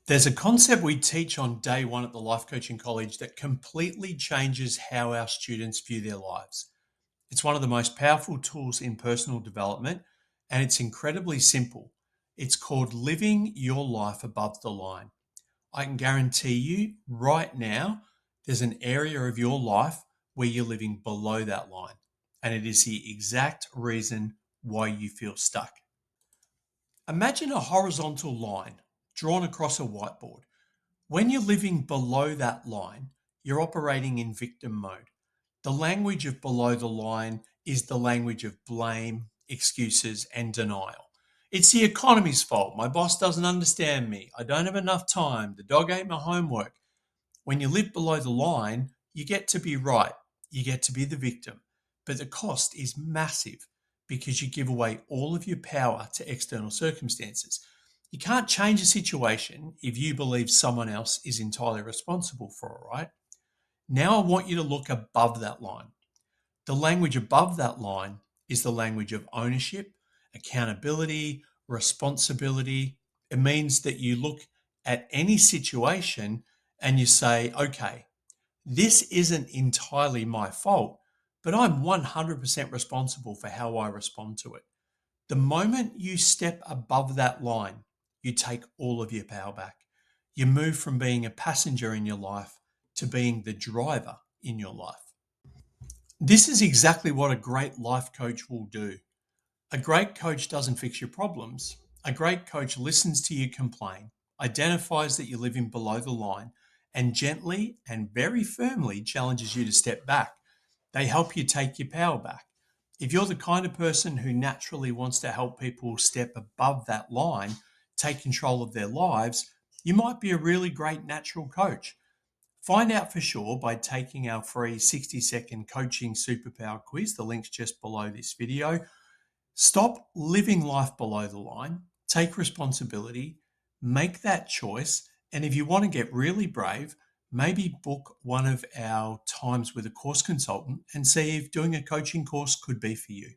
There's a concept we teach on day one at the Life Coaching College that completely changes how our students view their lives. It's one of the most powerful tools in personal development, and it's incredibly simple. It's called living your life above the line. I can guarantee you right now, there's an area of your life where you're living below that line, and it is the exact reason why you feel stuck. Imagine a horizontal line drawn across a whiteboard. When you're living below that line, you're operating in victim mode. The language of below the line is the language of blame, excuses, and denial. It's the economy's fault. My boss doesn't understand me. I don't have enough time. The dog ate my homework. When you live below the line, you get to be right. You get to be the victim. But the cost is massive because you give away all of your power to external circumstances. You can't change a situation if you believe someone else is entirely responsible for it, right? Now I want you to look above that line. The language above that line is the language of ownership, accountability, responsibility. It means that you look at any situation and you say, okay, this isn't entirely my fault, but I'm 100% responsible for how I respond to it. The moment you step above that line, you take all of your power back. You move from being a passenger in your life to being the driver in your life. This is exactly what a great life coach will do. A great coach doesn't fix your problems. A great coach listens to you complain, identifies that you're living below the line, and gently and very firmly challenges you to step back. They help you take your power back. If you're the kind of person who naturally wants to help people step above that line, take control of their lives, you might be a really great natural coach. Find out for sure by taking our free 60-second coaching superpower quiz. The link's just below this video. Stop living life below the line, take responsibility, make that choice. And if you want to get really brave, maybe book one of our times with a course consultant and see if doing a coaching course could be for you.